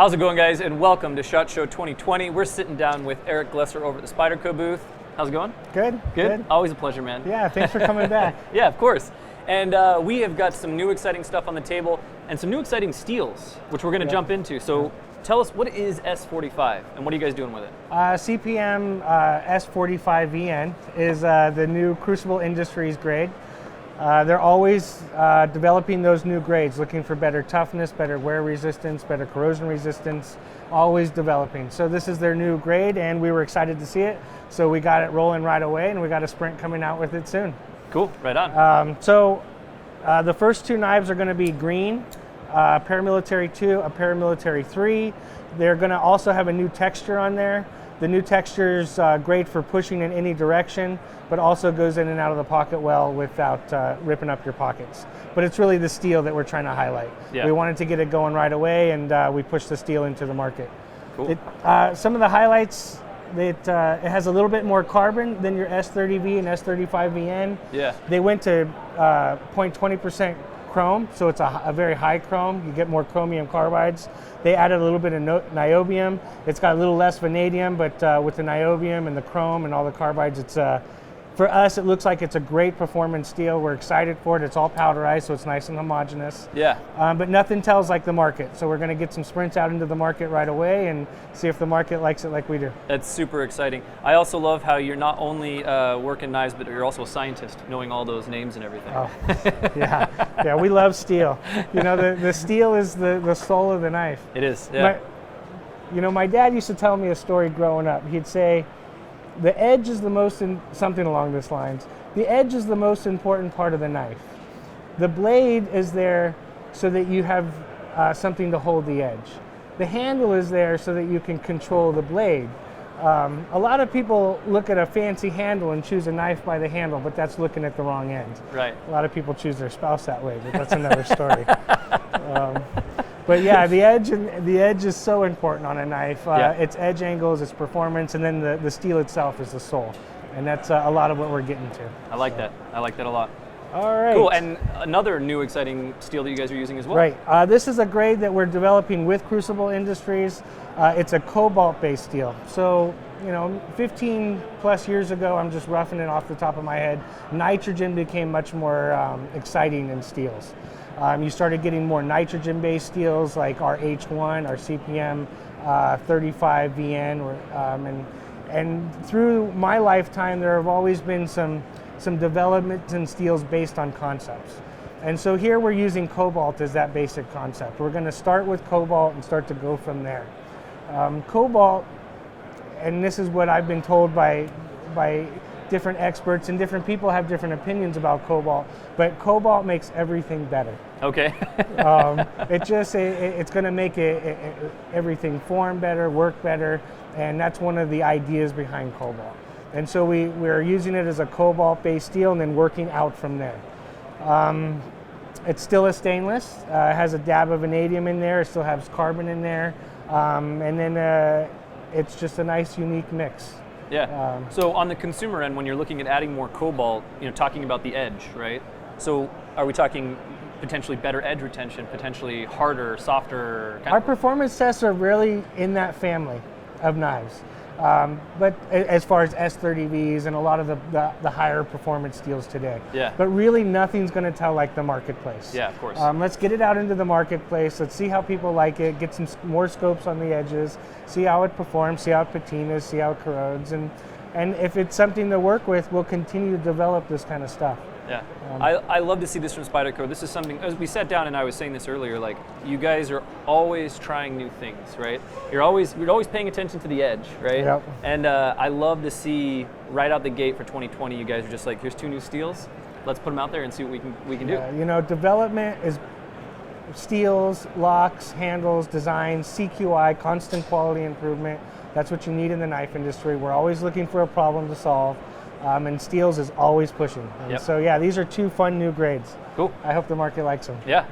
How's it going, guys? And welcome to SHOT Show 2020. We're sitting down with Eric Glesser over at the Spyderco booth. How's it going? Good. Good? Always a pleasure, man. Yeah, thanks for coming back. Yeah, of course. And we have got some new exciting stuff on the table and some new exciting steels, which we're going to jump into. So tell us, what is S45 and what are you guys doing with it? CPM S45VN is the new Crucible Industries grade. They're always developing those new grades, looking for better toughness, better wear resistance, better corrosion resistance, always developing. So this is their new grade and we were excited to see it. So we got it rolling right away and we got a sprint coming out with it soon. Cool, right on. The first two knives are going to be green, paramilitary 2, a paramilitary 3. They're going to also have a new texture on there. The new texture is great for pushing in any direction, but also goes in and out of the pocket well without ripping up your pockets. But it's really the steel that we're trying to highlight. Yeah. We wanted to get it going right away, and we pushed the steel into the market. Cool. Some of the highlights, it has a little bit more carbon than your S30V and S35VN. Yeah. They went to 0.20% chrome, so it's a very high chrome. You get more chromium carbides. They added a little bit of niobium. It's got a little less vanadium, but with the niobium and the chrome and all the carbides, it's for us, it looks like it's a great performance steel. We're excited for it. It's all powderized, so it's nice and homogeneous. Yeah. But nothing tells like the market. So we're going to get some sprints out into the market right away and see if the market likes it like we do. That's super exciting. I also love how you're not only working knives, but you're also a scientist, knowing all those names and everything. Oh, yeah, we love steel. You know, the steel is the soul of the knife. It is, yeah. My dad used to tell me a story growing up. He'd say, the edge is the most, something along this lines. The edge is the most important part of the knife. The blade is there so that you have something to hold the edge. The handle is there so that you can control the blade. A lot of people look at a fancy handle and choose a knife by the handle, but that's looking at the wrong end. Right. A lot of people choose their spouse that way, but that's another story. But yeah, the edge is so important on a knife. Its edge angles, its performance, and then the steel itself is the soul. And that's a lot of what we're getting to. I like that. I like that a lot. All right. Cool, and another new exciting steel that you guys are using as well. Right. This is a grade that we're developing with Crucible Industries. It's a cobalt-based steel. So, 15 plus years ago, I'm just roughing it off the top of my head, nitrogen became much more exciting in steels. You started getting more nitrogen-based steels like our H1, our CPM 35VN, and through my lifetime, there have always been some developments in steels based on concepts. And so here we're using cobalt as that basic concept. We're going to start with cobalt and start to go from there. Cobalt, and this is what I've been told by different experts, and different people have different opinions about cobalt, but cobalt makes everything better. Okay. It's going to make everything form better, work better, and that's one of the ideas behind cobalt. And so we're using it as a cobalt-based steel and then working out from there. It's still a stainless. It has a dab of vanadium in there. It still has carbon in there. And then it's just a nice, unique mix. Yeah. So on the consumer end, when you're looking at adding more cobalt, talking about the edge, right? So are we talking potentially better edge retention, potentially harder, softer? Our performance tests are really in that family of knives. But as far as S30Vs and a lot of the higher performance steels today. Yeah. But really nothing's going to tell like the marketplace. Yeah, of course. Let's get it out into the marketplace. Let's see how people like it, get some more scopes on the edges, see how it performs, see how it patinas, see how it corrodes. And if it's something to work with, we'll continue to develop this kind of stuff. Yeah, I love to see this from Spyderco. This is something, as we sat down and I was saying this earlier, like you guys are always trying new things, right? You're always paying attention to the edge, right? Yep. And I love to see right out the gate for 2020, you guys are just like, here's 2 new steels. Let's put them out there and see what we can do. Development is steels, locks, handles, designs, CQI, constant quality improvement. That's what you need in the knife industry. We're always looking for a problem to solve. And steels is always pushing. And so yeah, these are 2 fun new grades. Cool. I hope the market likes them. Yeah.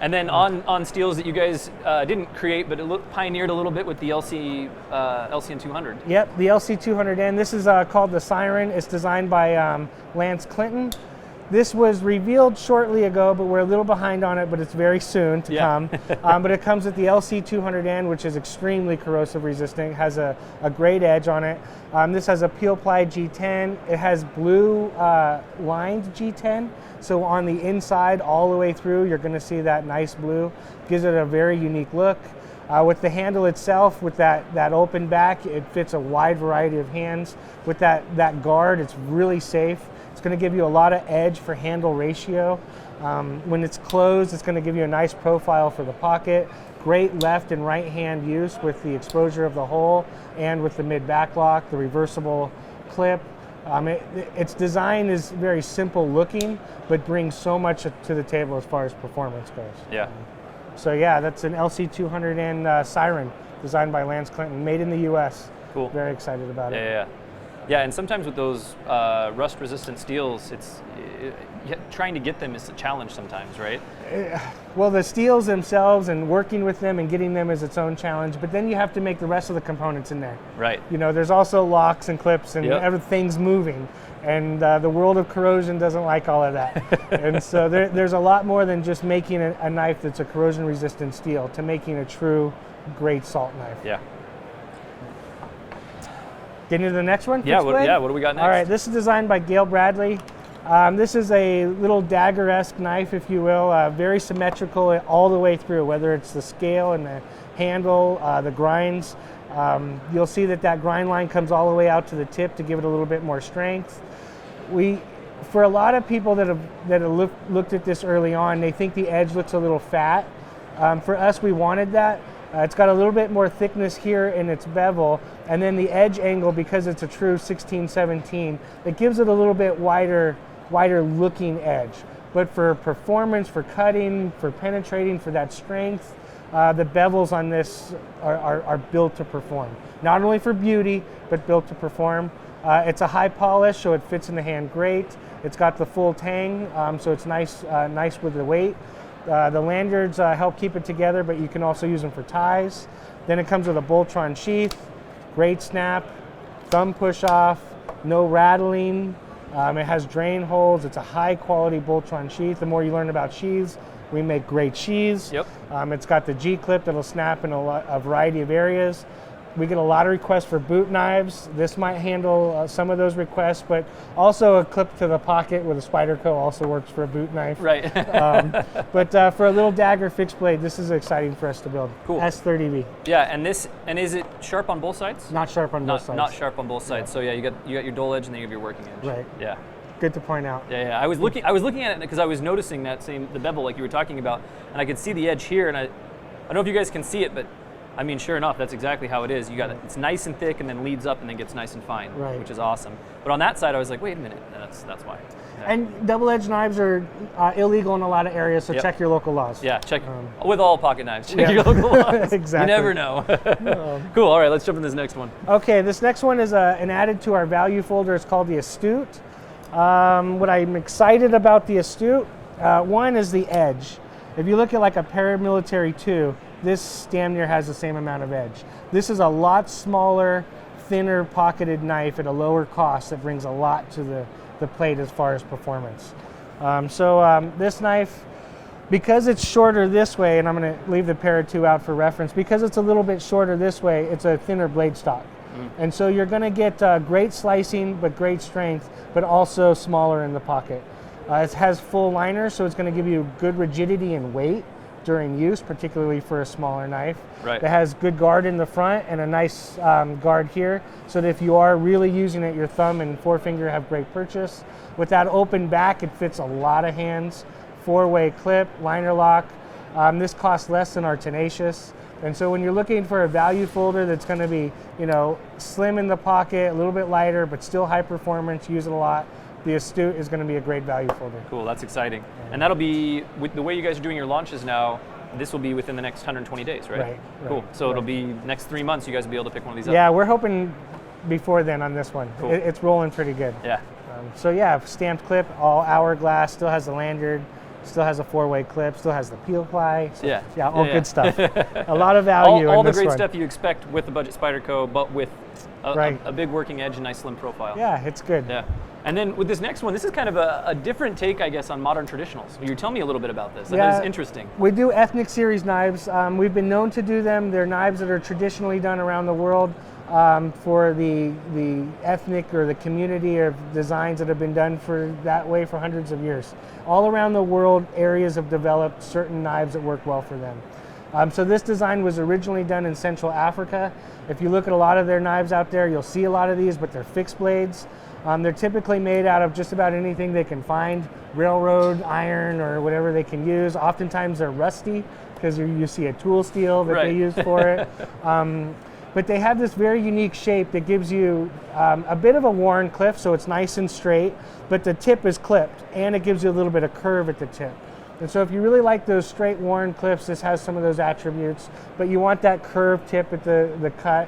And then on steels that you guys didn't create, but it pioneered a little bit with the LCN 200. Yep, the LC200N. This is called the Siren. It's designed by Lance Clinton. This was revealed shortly ago, but we're a little behind on it, but it's very soon to come. But it comes with the LC200N, which is extremely corrosive resistant, has a great edge on it. This has a peel ply G10. It has blue lined G10. So on the inside, all the way through, you're gonna see that nice blue. Gives it a very unique look. With the handle itself, with that open back, it fits a wide variety of hands. With that guard, it's really safe. It's going to give you a lot of edge for handle ratio. When it's closed, it's going to give you a nice profile for the pocket. Great left and right hand use with the exposure of the hole and with the mid-back lock, the reversible clip. Its design is very simple looking, but brings so much to the table as far as performance goes. Yeah. So yeah, that's an LC200N Siren designed by Lance Clinton, made in the U.S. Cool. Very excited about it. Yeah, and sometimes with those rust-resistant steels, trying to get them is a challenge sometimes, right? Well, the steels themselves and working with them and getting them is its own challenge, but then you have to make the rest of the components in there. Right. You know, there's also locks and clips and everything's moving, and the world of corrosion doesn't like all of that. And so there's a lot more than just making a knife that's a corrosion-resistant steel to making a true great salt knife. Yeah. Getting to the next one? Yeah, what do we got next? All right, this is designed by Gail Bradley. This is a little dagger-esque knife, if you will, very symmetrical all the way through, whether it's the scale and the handle, the grinds. You'll see that grind line comes all the way out to the tip to give it a little bit more strength. For a lot of people that have looked at this early on, they think the edge looks a little fat. For us, we wanted that. It's got a little bit more thickness here in its bevel, and then the edge angle, because it's a true 16-17, it gives it a little bit wider looking edge. But for performance, for cutting, for penetrating, for that strength, the bevels on this are built to perform. Not only for beauty, but built to perform. It's a high polish, so it fits in the hand great. It's got the full tang, so it's nice with the weight. The lanyards help keep it together, but you can also use them for ties. Then it comes with a Boltron sheath, great snap, thumb push off, no rattling. It has drain holes. It's a high quality Boltron sheath. The more you learn about sheaths, we make great sheaths. Yep. It's got the G-clip that'll snap in a variety of areas. We get a lot of requests for boot knives. This might handle some of those requests, but also a clip to the pocket with a Spyderco also works for a boot knife. Right. But for a little dagger fixed blade, this is exciting for us to build. Cool. S30V. Yeah, and is it sharp on both sides? Not sharp on both sides. Not sharp on both sides. So yeah, you got your dull edge and then you have your working edge. Right. Yeah. Good to point out. Yeah. I was looking at it because I was noticing the bevel like you were talking about, and I could see the edge here, and I don't know if you guys can see it, but I mean, sure enough, that's exactly how it is. You got it. It's nice and thick, and then leads up, and then gets nice and fine, which is awesome. But on that side, I was like, wait a minute, that's why. Yeah. And double-edged knives are illegal in a lot of areas, so check your local laws. Yeah, check with all pocket knives. Check your local laws. Exactly. You never know. Cool. All right, let's jump into this next one. Okay, this next one is an added to our value folder. It's called the Astute. What I'm excited about the Astute, one is the edge. If you look at like a paramilitary 2, this damn near has the same amount of edge. This is a lot smaller, thinner pocketed knife at a lower cost that brings a lot to the plate as far as performance. This knife, because it's shorter this way, and I'm going to leave the Para 2 out for reference, because it's a little bit shorter this way, it's a thinner blade stock. And so you're going to get great slicing, but great strength, but also smaller in the pocket. It has full liner, so it's going to give you good rigidity and weight during use, particularly for a smaller knife. Right. It has good guard in the front and a nice guard here, so that if you are really using it, your thumb and forefinger have great purchase. With that open back, it fits a lot of hands. 4-way clip, liner lock. This costs less than our Tenacious. And so when you're looking for a value folder that's going to be, slim in the pocket, a little bit lighter, but still high performance, use it a lot, the Astute is going to be a great value folder. Cool, that's exciting. And that'll be, with the way you guys are doing your launches now, this will be within the next 120 days, right? Right. Cool. So it'll be next 3 months you guys will be able to pick one of these up. Yeah, we're hoping before then on this one. Cool. It's rolling pretty good. Yeah. Stamped clip, all hourglass, still has the lanyard, still has a 4-way clip, still has the peel ply. So, all good stuff. A lot of value all in the this great one. stuff you expect with the budget Spyderco, but with Right. a big working edge and nice slim profile. Yeah, it's good. Yeah. And then with this next one, this is kind of a different take, I guess, on modern traditionals. You tell me a little bit about this. That is interesting. We do ethnic series knives. We've been known to do them. They're knives that are traditionally done around the world for the ethnic or the community of designs that have been done for that way for hundreds of years. All around the world, areas have developed certain knives that work well for them. So this design was originally done in Central Africa. If you look at a lot of their knives out there, you'll see a lot of these, but they're fixed blades. They're typically made out of just about anything they can find, railroad, iron, or whatever they can use. Oftentimes they're rusty because you see a tool steel that they use for it. But they have this very unique shape that gives you a bit of a worn clip, so it's nice and straight, but the tip is clipped, and it gives you a little bit of curve at the tip. And so if you really like those straight worn clips, this has some of those attributes, but you want that curved tip at the cut,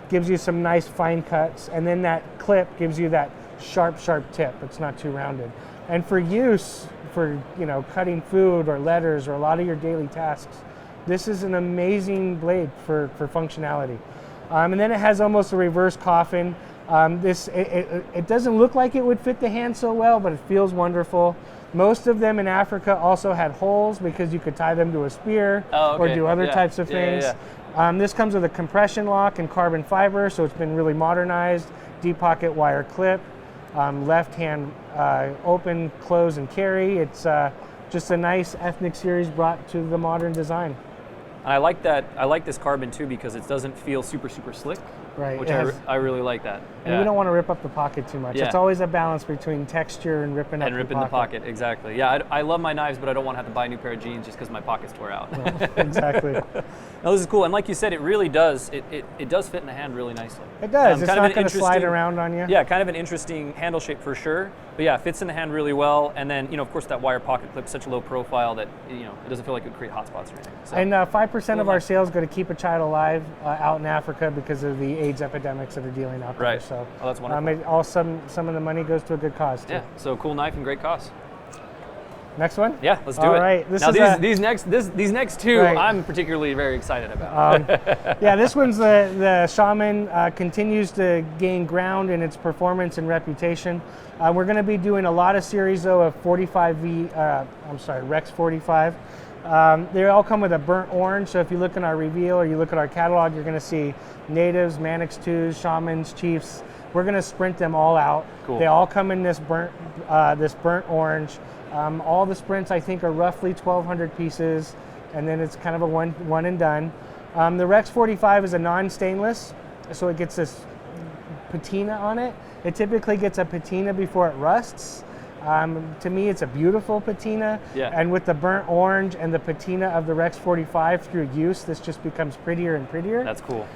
gives you some nice fine cuts, and then that clip gives you that sharp tip. It's not too rounded. And for use, for cutting food or letters or a lot of your daily tasks, this is an amazing blade for functionality. And then it has almost a reverse coffin. It doesn't look like it would fit the hand so well, but it feels wonderful. Most of them in Africa also had holes because you could tie them to a spear or do other types of things. This comes with a compression lock and carbon fiber, so it's been really modernized. Deep pocket wire clip, left hand open, close, and carry. It's just a nice ethnic series brought to the modern design. And I like that. I like this carbon too because it doesn't feel super slick. Right. Which I really like that. And you don't want to rip up the pocket too much. It's always a balance between texture and ripping up the pocket. Exactly. Yeah, I love my knives, but I don't want to have to buy a new pair of jeans just because my pockets tore out. Exactly. No, this is cool. And like you said, it really does. It does fit in the hand really nicely. It does. It's not going to slide around on you. Yeah, kind of an interesting handle shape for sure. But yeah, it fits in the hand really well. And then, of course, that wire pocket clip is such a low profile that, it doesn't feel like it would create hot spots or anything. So, and 5% of our sales go to keep a child alive out in Africa because of the AIDS epidemics that are dealing out there. Right. So that's wonderful. Some of the money goes to a good cause too. Yeah. So cool knife and great cost. Next one? Yeah, let's do it. All right. These next two, I'm particularly very excited about. Yeah, this one's the Shaman continues to gain ground in its performance and reputation. We're going to be doing a lot of series though of Rex 45. They all come with a burnt orange, so if you look in our reveal or you look at our catalog, you're going to see natives, Manix 2s, Shamans, Chiefs. We're going to sprint them all out. Cool. They all come in this burnt orange. All the sprints, I think, are roughly 1,200 pieces, and then it's kind of a one and done. The Rex 45 is a non-stainless, so it gets this patina on it. It typically gets a patina before it rusts. To me, it's a beautiful patina, and with the burnt orange and the patina of the Rex 45 through use, this just becomes prettier and prettier. That's cool.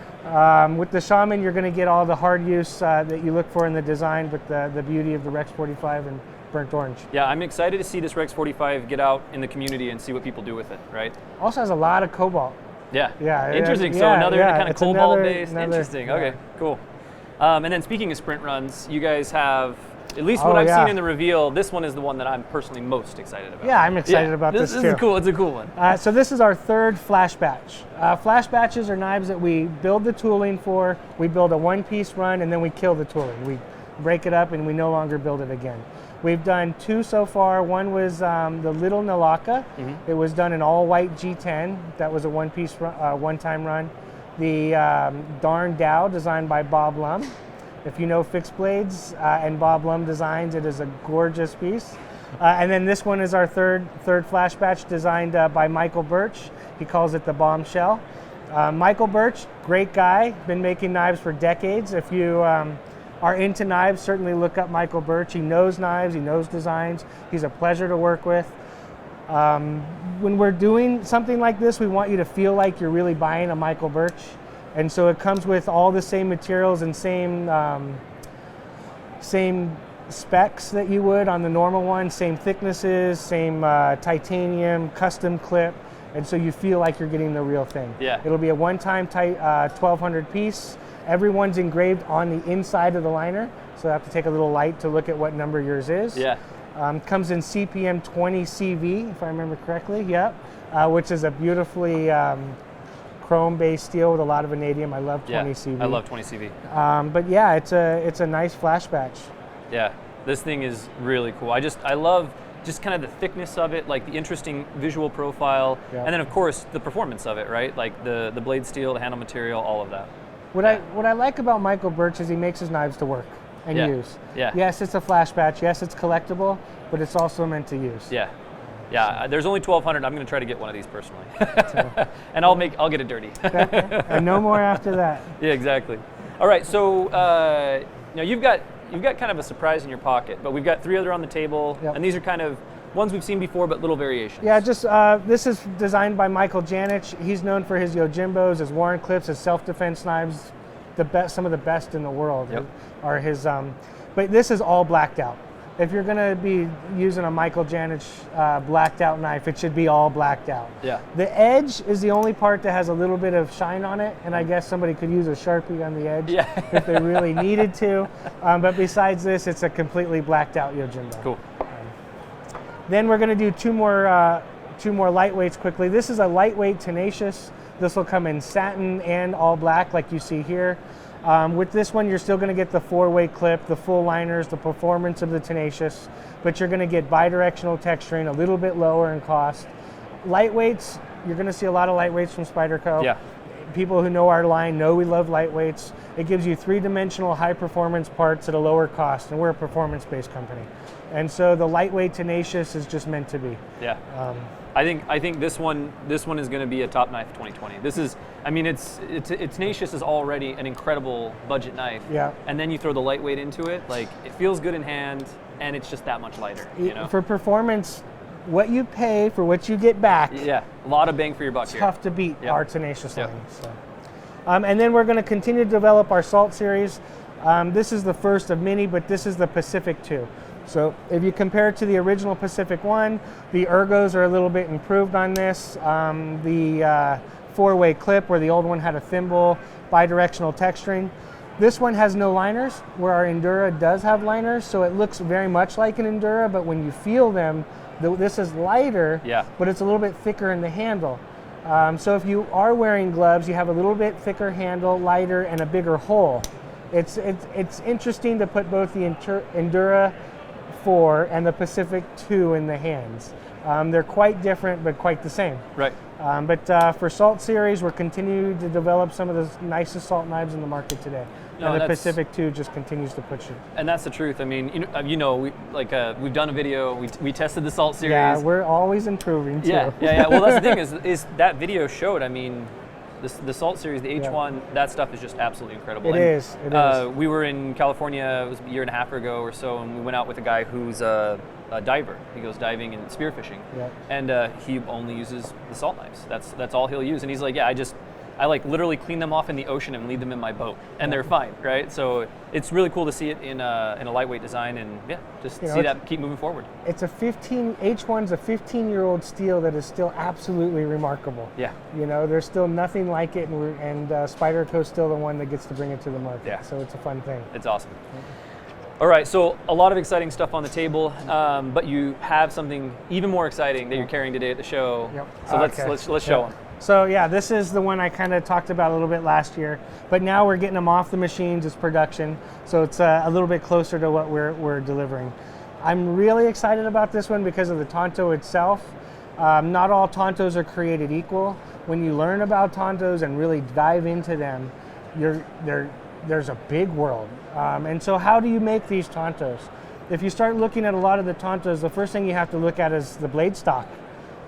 With the Shaman, you're going to get all the hard use that you look for in the design, but the beauty of the Rex 45 and burnt orange. Yeah, I'm excited to see this Rex 45 get out in the community and see what people do with it, right? Also has a lot of cobalt. Yeah. Interesting. So another kind of cobalt-based. Interesting. Okay, cool. And then speaking of sprint runs, you guys have, at least what I've seen in the reveal, this one is the one that I'm personally most excited about. Yeah, I'm excited about this too. This is cool. It's a cool one. So this is our third flash batch. Flash batches are knives that we build the tooling for. We build a one-piece run, and then we kill the tooling. We break it up, and we no longer build it again. We've done two so far. One was the Little Nalaka. Mm-hmm. It was done in all white G10. That was a one-piece, one-time run. The Darn Dow, designed by Bob Lum. If you know fixed blades and Bob Lum designs, it is a gorgeous piece. And then this one is our third flash batch, designed by Michael Birch. He calls it the Bombshell. Michael Birch, great guy, been making knives for decades. If you are into knives, certainly look up Michael Birch. He knows knives, he knows designs. He's a pleasure to work with. When we're doing something like this, we want you to feel like you're really buying a Michael Birch. And so it comes with all the same materials and same specs that you would on the normal one, same thicknesses, same titanium, custom clip, and so you feel like you're getting the real thing. Yeah. It'll be a one-time 1,200 piece. Everyone's engraved on the inside of the liner, so I have to take a little light to look at what number yours is. Yeah. Comes in CPM 20 CV, if I remember correctly, which is a beautifully chrome-based steel with a lot of vanadium. I love 20 CV. I love 20 CV. But yeah, it's a nice flash batch. Yeah, this thing is really cool. I love just kind of the thickness of it, like the interesting visual profile, and then of course the performance of it, right? Like the blade steel, the handle material, all of that. What I like about Michael Birch is he makes his knives to work and use. Yeah. Yes, it's a flash batch. Yes, it's collectible, but it's also meant to use. Yeah. Yeah, there's only 1,200. I'm going to try to get one of these personally, and I'll get it dirty. And no more after that. Yeah, exactly. All right, so now you've got kind of a surprise in your pocket, but we've got 3 other on the table, and these are kind of ones we've seen before, but little variations. Yeah, just this is designed by Michael Janich. He's known for his Yojimbos, his Warren clips, his self-defense knives. Some of the best in the world are his. But this is all blacked out. If you're going to be using a Michael Janich blacked out knife, it should be all blacked out. Yeah. The edge is the only part that has a little bit of shine on it, and I guess somebody could use a Sharpie on the edge if they really needed to. But besides this, it's a completely blacked out Yojimbo. Cool. Then we're going to do two more lightweights quickly. This is a lightweight Tenacious. This will come in satin and all black like you see here. With this one, you're still going to get the 4-way clip, the full liners, the performance of the Tenacious, but you're going to get bidirectional texturing, a little bit lower in cost. Lightweights, you're going to see a lot of lightweights from Spyderco. Yeah. People who know our line know we love lightweights. It gives you 3-dimensional high-performance parts at a lower cost, and we're a performance-based company. And so the lightweight Tenacious is just meant to be. Yeah. I think this one is going to be a top knife 2020. This is, I mean, it's Tenacious is already an incredible budget knife. Yeah. And then you throw the lightweight into it, like it feels good in hand, and it's just that much lighter. You know? For performance, what you pay for what you get back. Yeah. A lot of bang for your buck here. Tough to beat our Tenacious line. So. And then we're going to continue to develop our Salt series. This is the first of many, but this is the Pacific 2. So if you compare it to the original Pacific 1, the ergos are a little bit improved on this. The 4-way clip where the old one had a thimble, bidirectional texturing. This one has no liners, where our Endura does have liners, so it looks very much like an Endura, but when you feel them, this is lighter, but it's a little bit thicker in the handle. So if you are wearing gloves, you have a little bit thicker handle, lighter, and a bigger hole. It's interesting to put both the Endura 4 and the Pacific 2 in the hands. They're quite different, but quite the same. Right. But for Salt series, we're continuing to develop some of the nicest salt knives in the market today. And the Pacific 2 just continues to push it. And that's the truth. I mean, we've done a video. We tested the Salt series. Yeah, we're always improving too. Yeah. Well, that's the thing is that video showed. I mean, the Salt series, the H1, that stuff is just absolutely incredible. It is. We were in California, it was a year and a half ago or so, and we went out with a guy who's a diver. He goes diving and spearfishing, and he only uses the Salt knives. That's all he'll use. And he's like, I like literally clean them off in the ocean and leave them in my boat, and they're fine, right? So it's really cool to see it in a lightweight design, and just see that keep moving forward. It's H1's a 15-year-old steel that is still absolutely remarkable. Yeah. There's still nothing like it, and Spyderco's still the one that gets to bring it to the market. Yeah. So it's a fun thing. It's awesome. All right, so a lot of exciting stuff on the table, but you have something even more exciting that you're carrying today at the show. So let's show them. So this is the one I kind of talked about a little bit last year, but now we're getting them off the machines as production, so it's a little bit closer to what we're delivering. I'm really excited about this one because of the Tonto itself. Not all Tontos are created equal. When you learn about Tontos and really dive into them, there's a big world. And so how do you make these Tontos? If you start looking at a lot of the Tontos, the first thing you have to look at is the blade stock.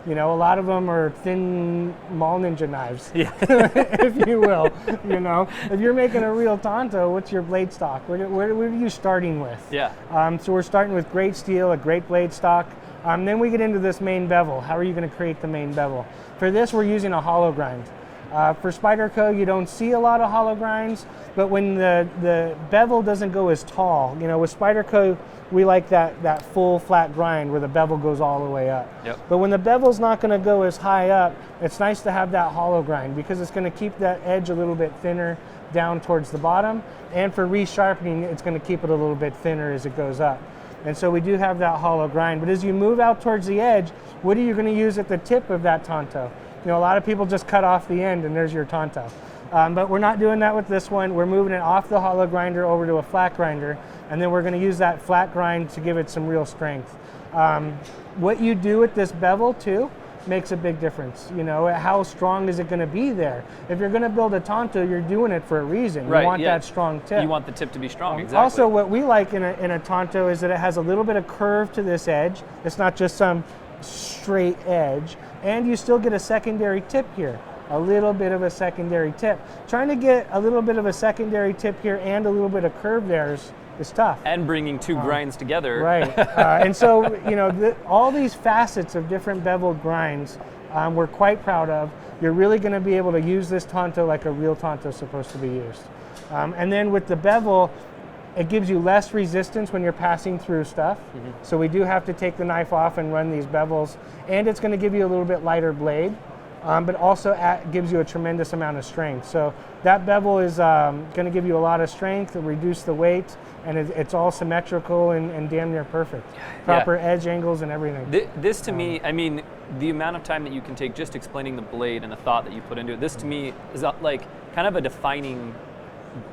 A lot of them are thin mall ninja knives, if you will. If you're making a real Tonto, what's your blade stock? Where are you starting with? So we're starting with great steel, a great blade stock. Then we get into this main bevel. How are you going to create the main bevel? For this, we're using a hollow grind. For Spyderco, you don't see a lot of hollow grinds, but when the bevel doesn't go as tall, with Spyderco, we like that full flat grind where the bevel goes all the way up. But when the bevel's not going to go as high up, it's nice to have that hollow grind because it's going to keep that edge a little bit thinner down towards the bottom, and for resharpening, it's going to keep it a little bit thinner as it goes up. And so we do have that hollow grind, but as you move out towards the edge, what are you going to use at the tip of that Tonto? You know, a lot of people just cut off the end and there's your Tonto. But we're not doing that with this one. We're moving it off the hollow grinder over to a flat grinder, and then we're going to use that flat grind to give it some real strength. What you do with this bevel too makes a big difference. You know, how strong is it going to be there? If you're going to build a Tonto, you're doing it for a reason. Right, you want yeah. that strong tip. You want the tip to be strong, exactly. Also, what we like in a Tonto is that it has a little bit of curve to this edge. It's not just some straight edge, and you still get a secondary tip here. A little bit of a secondary tip. Trying to get a little bit of a secondary tip here and a little bit of curve there is tough. And bringing two grinds together. Right. And so, you know, all these facets of different beveled grinds we're quite proud of. You're really going to be able to use this Tonto like a real Tonto is supposed to be used. And then with the bevel, it gives you less resistance when you're passing through stuff. So we do have to take the knife off and run these bevels. And it's going to give you a little bit lighter blade. But also gives you a tremendous amount of strength. So that bevel is going to give you a lot of strength, reduce the weight, and it's all symmetrical and damn near perfect. Proper edge angles and everything. This to me, I mean, the amount of time that you can take just explaining the blade and the thought that you put into it, this to me is like kind of a defining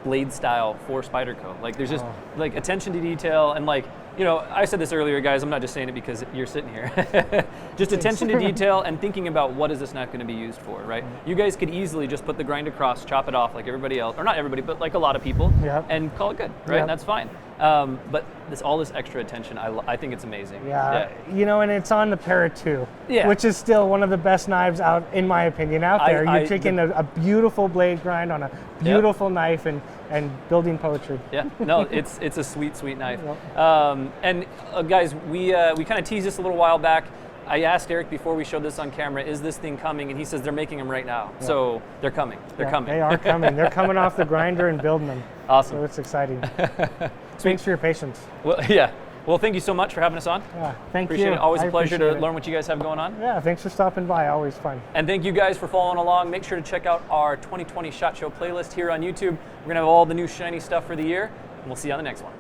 blade style for Spyderco. Like there's just like attention to detail and like, you know, I said this earlier, guys, I'm not just saying it because you're sitting here. Just attention to detail and thinking about what is this knife going to be used for, right? You guys could easily just put the grind across, chop it off like everybody else, or not everybody, but like a lot of people, and call it good, right? And that's fine. But all this extra attention, I think it's amazing. Yeah, you know, and it's on the Para 2, yeah, which is still one of the best knives out, in my opinion, out there. You're taking a beautiful blade grind on a beautiful knife and building poetry. Yeah, no, it's a sweet, sweet knife. And guys, we kind of teased this a little while back. I asked Eric before we showed this on camera, is this thing coming? And he says they're making them right now. So they're coming. They're coming. They are coming. They're coming off the grinder and building them. Awesome. So it's exciting. Thanks for your patience. Well, yeah. Well, thank you so much for having us on. Yeah, thank you. Appreciate it. Always a pleasure to learn what you guys have going on. Yeah, thanks for stopping by. Always fun. And thank you guys for following along. Make sure to check out our 2020 SHOT Show playlist here on YouTube. We're going to have all the new shiny stuff for the year, and we'll see you on the next one.